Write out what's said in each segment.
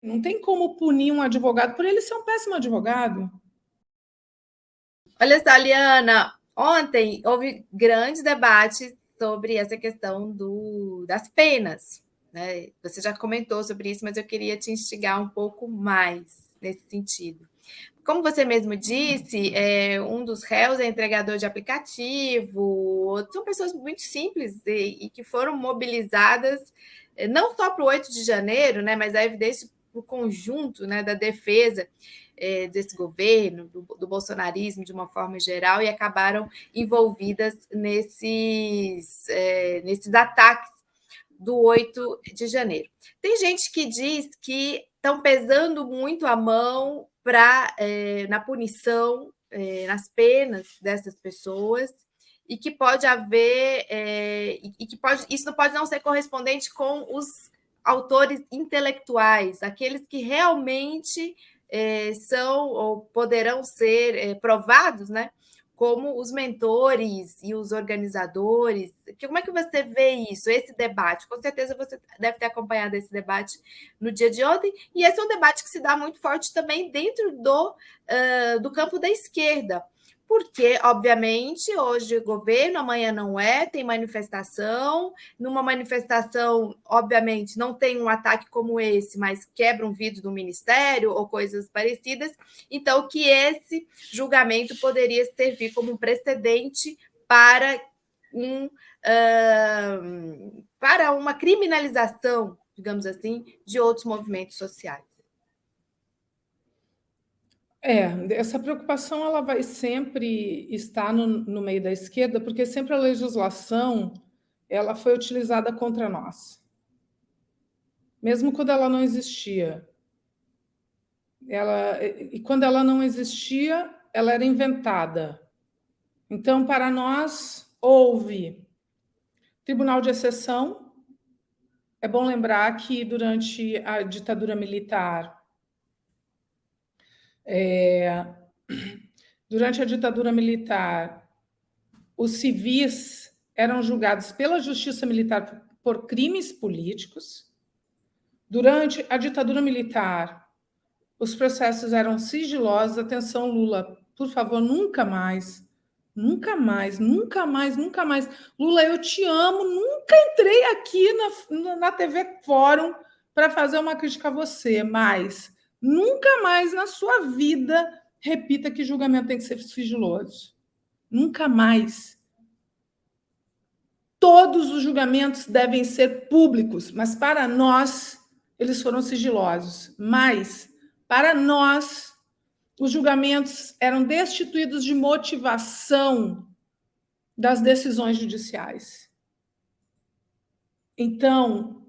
Não tem como punir um advogado por ele ser um péssimo advogado. Olha só, Liana, ontem houve grandes debates sobre essa questão das penas, né? Você já comentou sobre isso, mas eu queria te instigar um pouco mais nesse sentido. Como você mesmo disse, um dos réus é entregador de aplicativo, são pessoas muito simples e que foram mobilizadas não só para o 8 de janeiro, né, mas a evidência para o conjunto, né, da defesa desse governo, do bolsonarismo de uma forma geral, e acabaram envolvidas nesses ataques do 8 de janeiro. Tem gente que diz que estão pesando muito a mão na punição, nas penas dessas pessoas, e que pode haver, isso não pode não ser correspondente com os autores intelectuais, aqueles que realmente são ou poderão ser provados, né? Como os mentores e os organizadores. Como é que você vê isso, esse debate? Com certeza você deve ter acompanhado esse debate no dia de ontem, e esse é um debate que se dá muito forte também dentro do campo da esquerda, porque, obviamente, hoje o governo, amanhã não é, tem manifestação, numa manifestação, obviamente, não tem um ataque como esse, mas quebra um vidro do ministério ou coisas parecidas, então que esse julgamento poderia servir como um precedente para para uma criminalização, digamos assim, de outros movimentos sociais. Essa preocupação ela vai sempre estar no meio da esquerda, porque sempre a legislação ela foi utilizada contra nós, mesmo quando ela não existia. E quando ela não existia, ela era inventada. Então, para nós, houve tribunal de exceção. É bom lembrar que durante a ditadura militar, os civis eram julgados pela justiça militar por crimes políticos. Durante a ditadura militar, os processos eram sigilosos. Atenção, Lula, por favor, nunca mais, nunca mais, nunca mais, nunca mais. Lula, eu te amo, nunca entrei aqui na TV Fórum para fazer uma crítica a você, mas nunca mais na sua vida repita que julgamento tem que ser sigiloso. Nunca mais. Todos os julgamentos devem ser públicos, mas para nós eles foram sigilosos. Mas para nós os julgamentos eram destituídos de motivação das decisões judiciais. Então,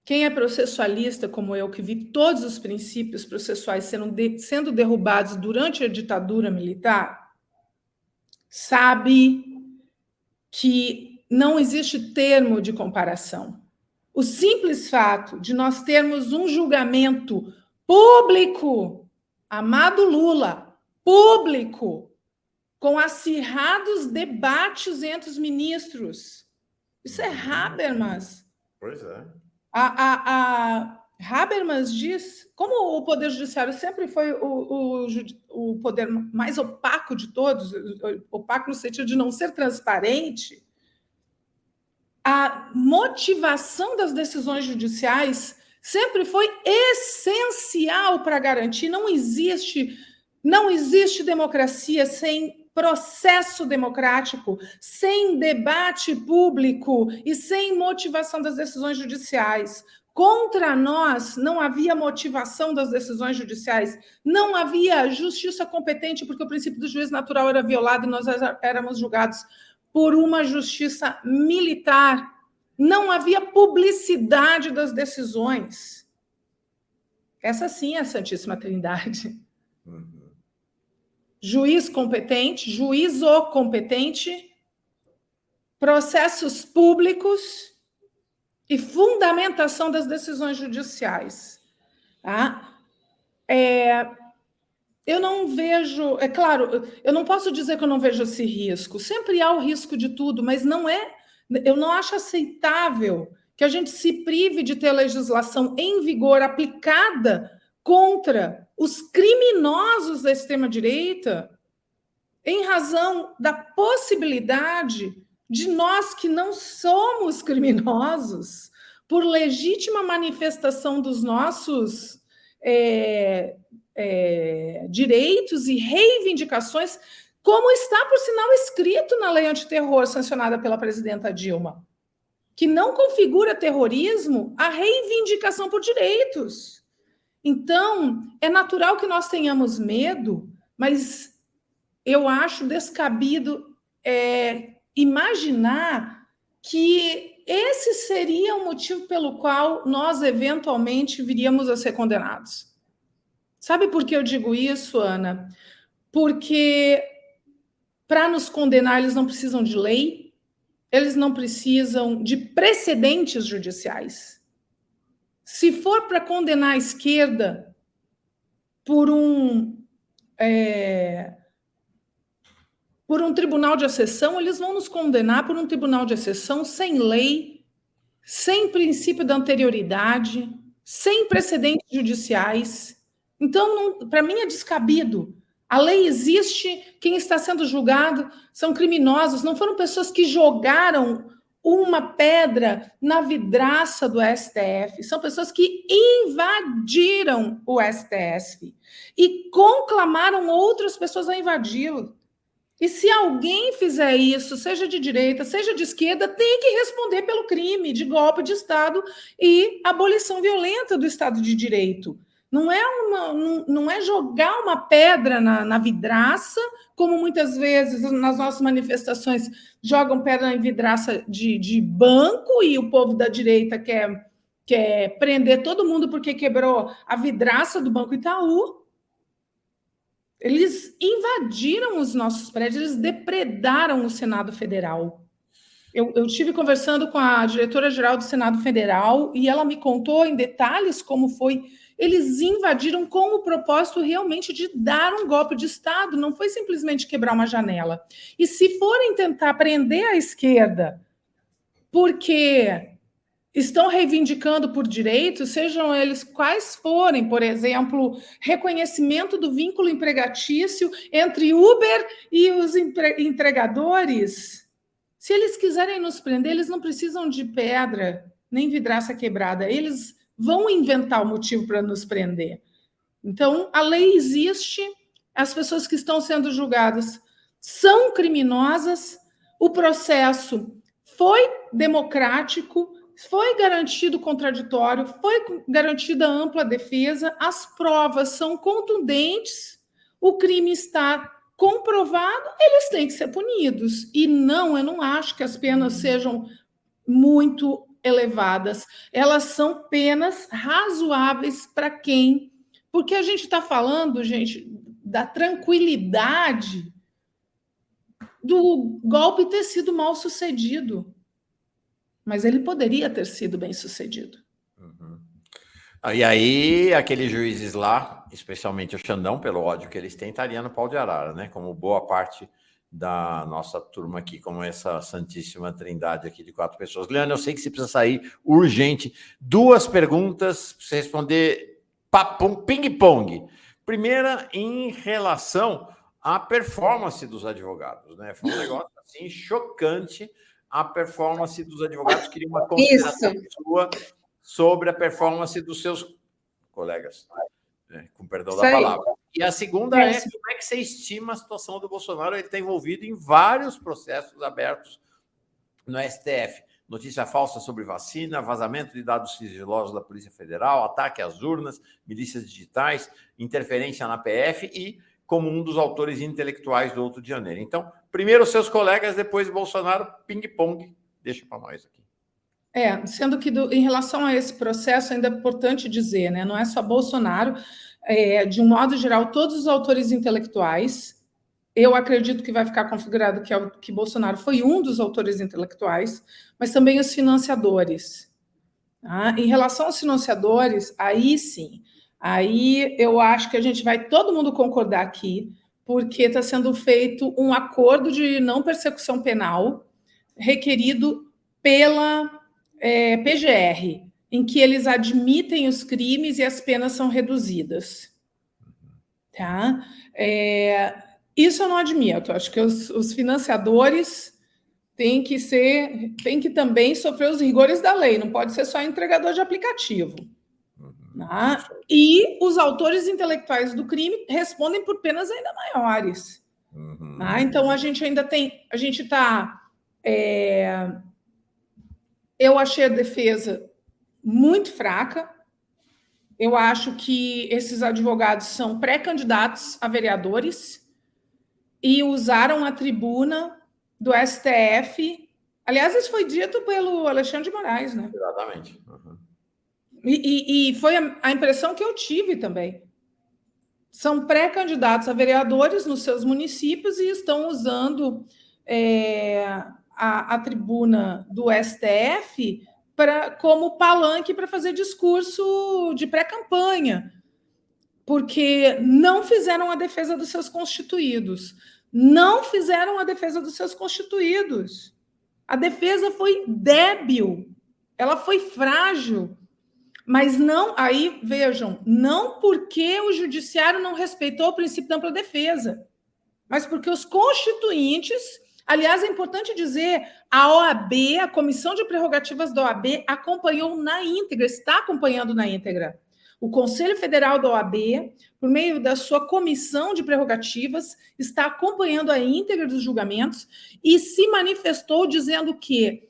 quem é processualista, como eu, que vi todos os princípios processuais sendo derrubados durante a ditadura militar, sabe que não existe termo de comparação. O simples fato de nós termos um julgamento público, amado Lula, público, com acirrados debates entre os ministros. Isso é Habermas. Pois é. A Habermas diz, como o Poder Judiciário sempre foi o poder mais opaco de todos, opaco no sentido de não ser transparente, a motivação das decisões judiciais sempre foi essencial para garantir. Não existe democracia sem processo democrático, sem debate público e sem motivação das decisões judiciais. Contra nós, não havia motivação das decisões judiciais, não havia justiça competente, porque o princípio do juízo natural era violado e nós éramos julgados por uma justiça militar. Não havia publicidade das decisões. Essa sim é a Santíssima Trindade. Juiz competente, juízo competente, processos públicos e fundamentação das decisões judiciais. Tá? Eu não vejo, é claro, eu não posso dizer que eu não vejo esse risco. Sempre há o risco de tudo, mas não é. Eu não acho aceitável que a gente se prive de ter legislação em vigor aplicada contra os criminosos da extrema-direita, em razão da possibilidade de nós que não somos criminosos, por legítima manifestação dos nossos direitos e reivindicações, como está, por sinal, escrito na lei antiterror sancionada pela presidenta Dilma, que não configura terrorismo a reivindicação por direitos. Então, é natural que nós tenhamos medo, mas eu acho descabido imaginar que esse seria o motivo pelo qual nós, eventualmente, viríamos a ser condenados. Sabe por que eu digo isso, Ana? Porque, para nos condenar, eles não precisam de lei, eles não precisam de precedentes judiciais. Se for para condenar a esquerda por um tribunal de exceção, eles vão nos condenar por um tribunal de exceção sem lei, sem princípio da anterioridade, sem precedentes judiciais. Então, para mim, é descabido. A lei existe, quem está sendo julgado são criminosos, não foram pessoas que jogaram uma pedra na vidraça do STF, são pessoas que invadiram o STF e conclamaram outras pessoas a invadi-lo. E se alguém fizer isso, seja de direita, seja de esquerda, tem que responder pelo crime de golpe de Estado e abolição violenta do Estado de Direito. Não é jogar uma pedra na vidraça, como muitas vezes nas nossas manifestações jogam pedra na vidraça de banco e o povo da direita quer prender todo mundo porque quebrou a vidraça do Banco Itaú. Eles invadiram os nossos prédios, eles depredaram o Senado Federal. Eu estive conversando com a diretora-geral do Senado Federal e ela me contou em detalhes como foi. Eles invadiram com o propósito realmente de dar um golpe de Estado, não foi simplesmente quebrar uma janela. E se forem tentar prender a esquerda porque estão reivindicando por direitos, sejam eles quais forem, por exemplo, reconhecimento do vínculo empregatício entre Uber e os entregadores, se eles quiserem nos prender, eles não precisam de pedra, nem vidraça quebrada, eles vão inventar o motivo para nos prender. Então, a lei existe, as pessoas que estão sendo julgadas são criminosas, o processo foi democrático, foi garantido contraditório, foi garantida ampla defesa, as provas são contundentes, o crime está comprovado, eles têm que ser punidos. E não, eu não acho que as penas sejam muito elevadas, elas são penas razoáveis para quem... Porque a gente está falando, gente, da tranquilidade do golpe ter sido mal sucedido. Mas ele poderia ter sido bem sucedido. Uhum. E aí, aqueles juízes lá, especialmente o Xandão, pelo ódio que eles têm, estaria no pau de arara, né? Como boa parte da nossa turma aqui, como essa santíssima trindade aqui de 4 pessoas. Leandro, eu sei que você precisa sair urgente. 2 perguntas para você responder ping-pong. Primeira, em relação à performance dos advogados, né? Foi um negócio assim chocante. A performance dos advogados, queria uma consideração sua sobre a performance dos seus colegas, né, com perdão da palavra. E a segunda é como é que você estima a situação do Bolsonaro? Ele está envolvido em vários processos abertos no STF. Notícia falsa sobre vacina, vazamento de dados sigilosos da Polícia Federal, ataque às urnas, milícias digitais, interferência na PF e como um dos autores intelectuais do 8 de janeiro. Então, primeiro seus colegas, depois Bolsonaro, ping-pong, deixa para nós aqui. Sendo que em relação a esse processo, ainda é importante dizer, né, não é só Bolsonaro, de um modo geral, todos os autores intelectuais, eu acredito que vai ficar configurado que Bolsonaro foi um dos autores intelectuais, mas também os financiadores. Tá? Em relação aos financiadores, aí sim, aí eu acho que a gente vai todo mundo concordar aqui, porque está sendo feito um acordo de não persecução penal requerido pela PGR, em que eles admitem os crimes e as penas são reduzidas. Tá? Isso eu não admito. Acho que os financiadores têm que também sofrer os rigores da lei, não pode ser só entregador de aplicativo. Tá? E os autores intelectuais do crime respondem por penas ainda maiores. Tá? Então, a gente está... eu achei a defesa muito fraca. Eu acho que esses advogados são pré-candidatos a vereadores e usaram a tribuna do STF. Aliás, isso foi dito pelo Alexandre de Moraes, né? Exatamente. E foi a impressão que eu tive também. São pré-candidatos a vereadores nos seus municípios e estão usando a tribuna do STF como palanque para fazer discurso de pré-campanha, porque não fizeram a defesa dos seus constituídos. Não fizeram a defesa dos seus constituídos. A defesa foi débil, ela foi frágil. Mas não, aí vejam, não porque o judiciário não respeitou o princípio da ampla defesa, mas porque os constituintes, aliás, é importante dizer, a OAB, a Comissão de Prerrogativas da OAB, acompanhou na íntegra, está acompanhando na íntegra. O Conselho Federal da OAB, por meio da sua Comissão de Prerrogativas, está acompanhando a íntegra dos julgamentos e se manifestou dizendo que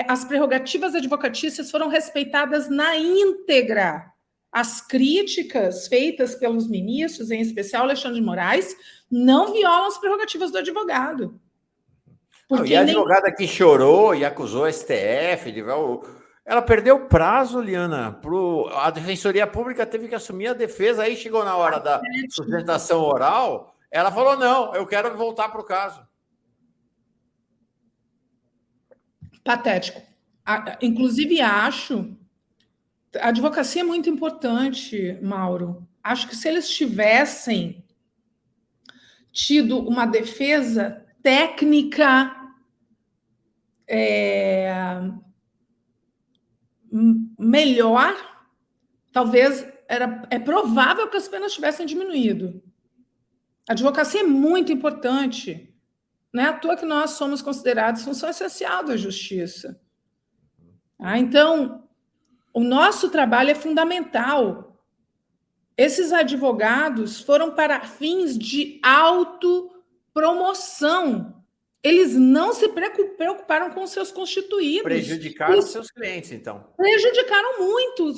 as prerrogativas advocatícias foram respeitadas na íntegra. As críticas feitas pelos ministros, em especial Alexandre de Moraes, não violam as prerrogativas do advogado. E a advogada que chorou e acusou a STF, ela perdeu o prazo, Liana. A Defensoria Pública teve que assumir a defesa, aí chegou na hora da sustentação oral, ela falou, não, eu quero voltar para o caso. Patético. Inclusive, acho... A advocacia é muito importante, Mauro. Acho que se eles tivessem tido uma defesa técnica melhor, talvez é provável que as penas tivessem diminuído. A advocacia é muito importante. Não é à toa que nós somos considerados função essencial da justiça. Então, o nosso trabalho é fundamental. Esses advogados foram para fins de autopromoção. Eles não se preocuparam com seus constituídos. Prejudicaram os seus clientes, então. Prejudicaram muito.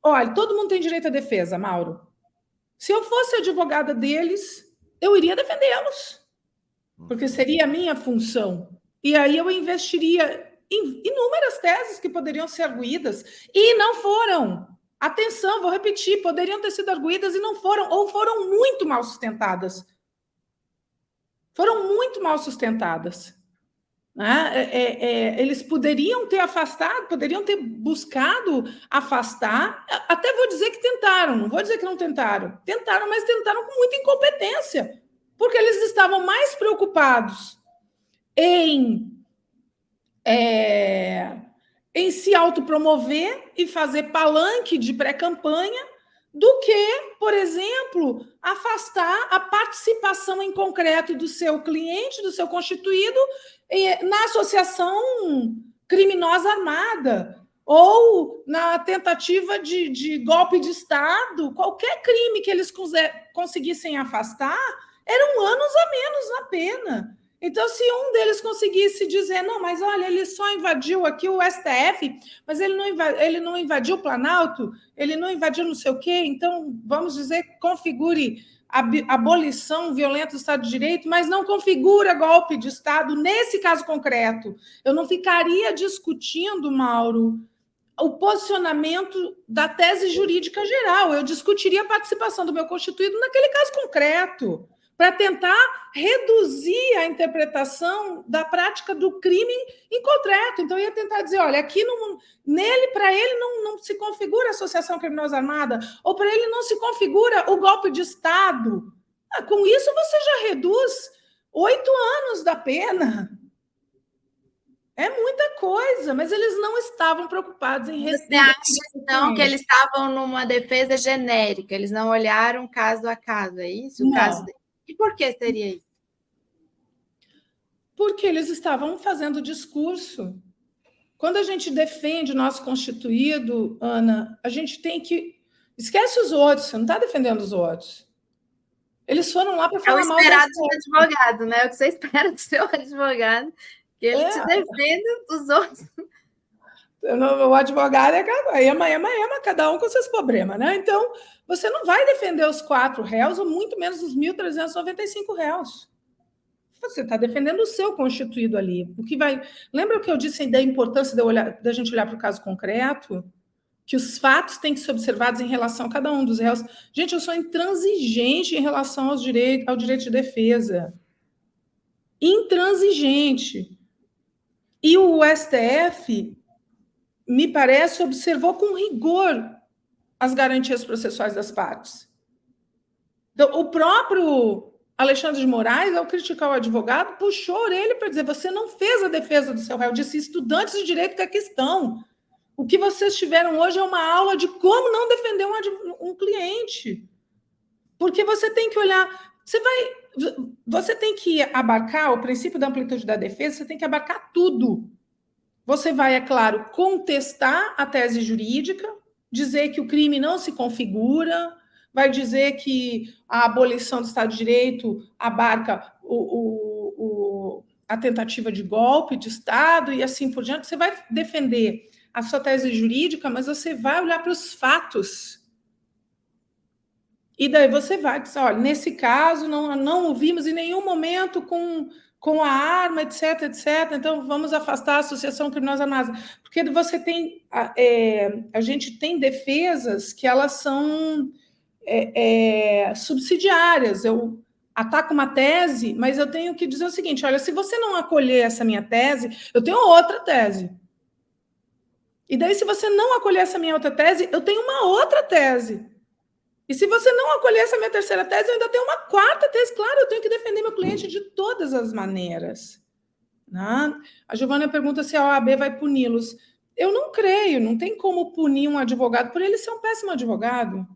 Olha, todo mundo tem direito à defesa, Mauro. Se eu fosse advogada deles, eu iria defendê-los. Porque seria a minha função. E aí eu investiria em inúmeras teses que poderiam ser arguídas e não foram. Atenção, vou repetir, poderiam ter sido arguídas e não foram, ou foram muito mal sustentadas. Foram muito mal sustentadas. Eles poderiam ter afastado, poderiam ter buscado afastar, até vou dizer que tentaram, não vou dizer que não tentaram. Tentaram, mas tentaram com muita incompetência. Porque eles estavam mais preocupados em se autopromover e fazer palanque de pré-campanha do que, por exemplo, afastar a participação em concreto do seu cliente, do seu constituído, na associação criminosa armada ou na tentativa de golpe de Estado. Qualquer crime que eles conseguissem afastar, eram anos a menos na pena. Então, se um deles conseguisse dizer, não, mas olha, ele só invadiu aqui o STF, mas ele não invadiu o Planalto, ele não invadiu não sei o quê, então, vamos dizer, configure a abolição violenta do Estado de Direito, mas não configura golpe de Estado nesse caso concreto. Eu não ficaria discutindo, Mauro, o posicionamento da tese jurídica geral, eu discutiria a participação do meu constituído naquele caso concreto, para tentar reduzir a interpretação da prática do crime em concreto. Então, eu ia tentar dizer, olha, aqui para ele não se configura a associação criminosa armada, ou para ele não se configura o golpe de Estado. Com isso, você já reduz 8 anos da pena. É muita coisa, mas eles não estavam preocupados em Você acha, então, que eles estavam numa defesa genérica, eles não olharam caso a caso, é isso? O caso dele. E por que seria isso? Porque eles estavam fazendo discurso. Quando a gente defende o nosso constituído, Ana, a gente tem que... Esquece os outros, você não está defendendo os outros. Eles foram lá para falar mal... É o esperado do advogado, né? O que você espera do seu advogado, que ele te defenda dos outros. O advogado é ema, cada um com seus problemas, né? Então, você não vai defender os 4 réus, ou muito menos os 1.395 réus. Você está defendendo o seu constituído ali. O que vai... Lembra o que eu disse da importância da gente olhar para o caso concreto? Que os fatos têm que ser observados em relação a cada um dos réus. Gente, eu sou intransigente em relação ao direito de defesa. Intransigente. E o STF, me parece, observou com rigor as garantias processuais das partes. Então, o próprio Alexandre de Moraes, ao criticar o advogado, puxou a orelha para dizer: você não fez a defesa do seu réu. Disse: estudantes de direito que aqui estão. O que vocês tiveram hoje é uma aula de como não defender um cliente. Porque você tem que olhar... Você tem que abarcar o princípio da amplitude da defesa, você tem que abarcar tudo. Você vai, é claro, contestar a tese jurídica, dizer que o crime não se configura, vai dizer que a abolição do Estado de Direito abarca a tentativa de golpe de Estado e assim por diante. Você vai defender a sua tese jurídica, mas você vai olhar para os fatos. E daí você vai dizer: olha, nesse caso, não o vimos em nenhum momento com a arma, etc, etc. Então, vamos afastar a associação criminosa armada. Porque você tem... a gente tem defesas que elas são subsidiárias. Eu ataco uma tese, mas eu tenho que dizer o seguinte: olha, se você não acolher essa minha tese, eu tenho outra tese. E daí, se você não acolher essa minha outra tese, eu tenho uma outra tese. E se você não acolher essa minha terceira tese, eu ainda tenho uma quarta tese. Claro, eu tenho que defender meu cliente de todas as maneiras. Né? A Giovana pergunta se a OAB vai puni-los. Eu não creio, não tem como punir um advogado por ele ser um péssimo advogado.